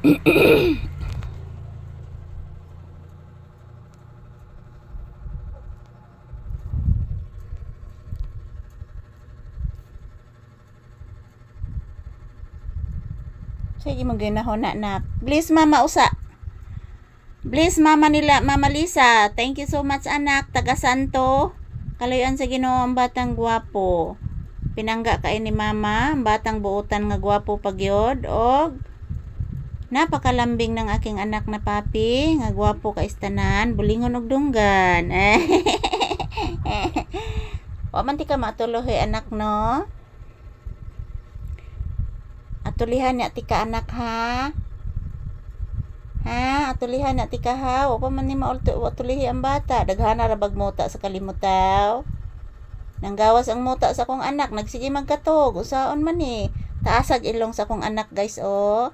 Sige mo ginahon na anak. Please mama usa. Please mama nila, Mama Lisa. Thank you so much anak. Taga Santo. Kalayuan sa Ginoo ang batang gwapo. Pinangga kay ni mama, ang batang buutan nga gwapo pagyod og napakalambing ng aking anak na papi, nga gwapo ka istanan, bulingon og dunggan. Wa man ti ka matuloy anak no? Atulihan niya tika anak ha. Ha, atulihan na tika ha. Wa pa man ni mautulihi ang bata. Daghana ra bag mota sa kalimutaw. Nanggawas ang mota sa kong anak. Nagsige magkatog. Usaon man eh. Taasag ilong sa kong anak guys oh.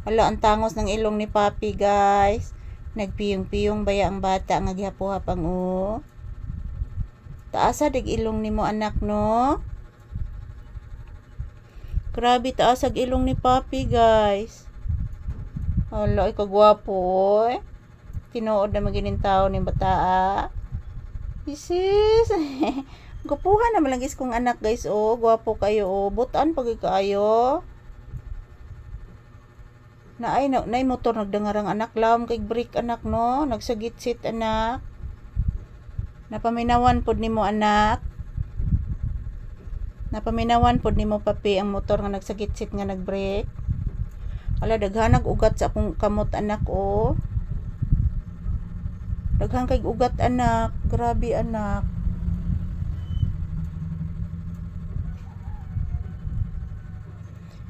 Hala ang tangos ng ilong ni papi guys. Nagpiyong-piyong baya ang bata nga gihapo-hapang oh. Taasa dig ilong nimo anak no. Grabe taasag ilong ni papi guys. Hala, ay kagwapo eh. Tinuod na maginin tao ni bata. Isis. Gwapuhan na malagis kong anak guys oh. Gwapo kayo oh. Butan pag kayo. Naay motor nagdangarang anak lam kay break anak no. Nagsagit-sit anak. Napaminawan pod nimo anak. Napaminawan pod nimo papi ang motor nga nagsagit-sit nga nagbrake. Ala daghanag ugat sa akong kamot anak oh. Daghang kay ugat anak. Grabe anak.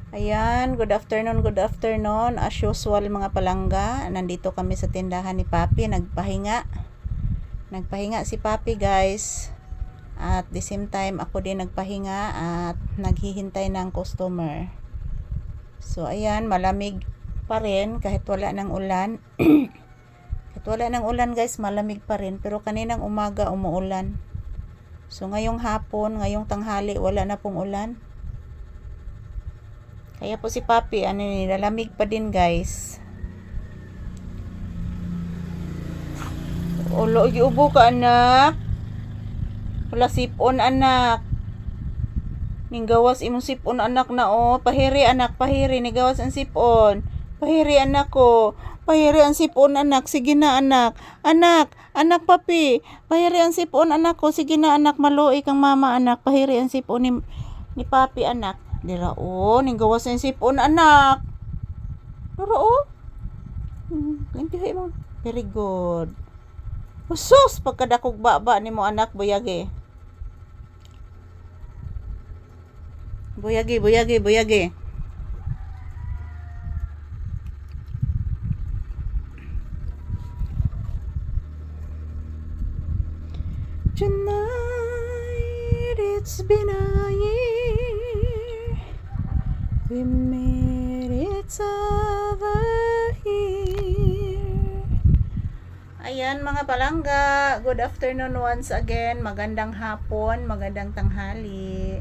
Ayan, good afternoon, good afternoon. As usual mga palangga, nandito kami sa tindahan ni Papi, nagpahinga. Nagpahinga si Papi guys. At the same time ako din nagpahinga at naghihintay ng customer. So ayan, malamig pa rin kahit wala ng ulan. Kahit wala ng ulan guys, malamig pa rin. Pero kaninang umaga umuulan. So ngayong hapon, ngayong tanghali, wala na pong ulan. Kaya po si Papi, nilalamig pa din guys. Ulo, giubo ka anak. Wala sipon anak. Ninggawas imong sipon anak na oh. Pahiri anak, pahiri. Nigawas ang sipon. Pahiri anak ko. Pahiri ang sipon anak. Sige na anak. Anak Papi. Pahiri ang sipon anak ko. Sige na anak, maluoy kang mama anak. Pahiri ang sipon ni Papi anak. Dira oh, ninggawas ang sipon anak. Dira oh. Limpihay mo. Very good. Usos pagkadakog baba nimo anak buyagi. Buyagi. Tonight it's been a year. We made it over here. Ayan mga palangga, good afternoon once again. Magandang hapon, magandang tanghali.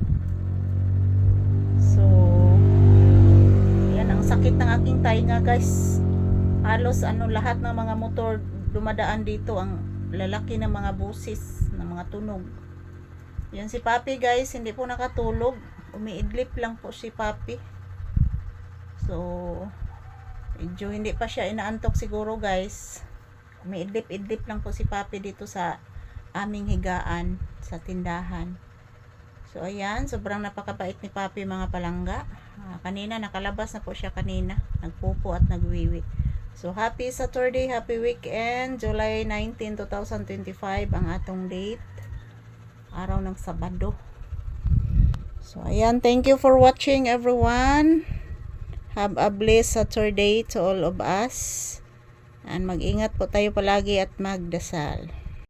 So, ayan ang sakit ng aking tainga guys. Halos lahat ng mga motor dumadaan dito, ang lalaki ng mga busis, ng mga tunog. Yan si Papi guys, hindi po nakatulog. Umiidlip lang po si Papi. So, medyo hindi pa siya inaantok siguro guys. Umiidlip lang po si Papi dito sa aming higaan sa tindahan. So ayan, sobrang napakabait ni Papi mga palangga. Kanina nakalabas na po siya kanina. Nagpupo at nagwiwi. So happy Saturday, happy weekend. July 19, 2025 ang atong date. Araw ng Sabado. So ayan, thank you for watching everyone. Have a blessed Saturday to all of us. And mag-ingat po tayo palagi at magdasal.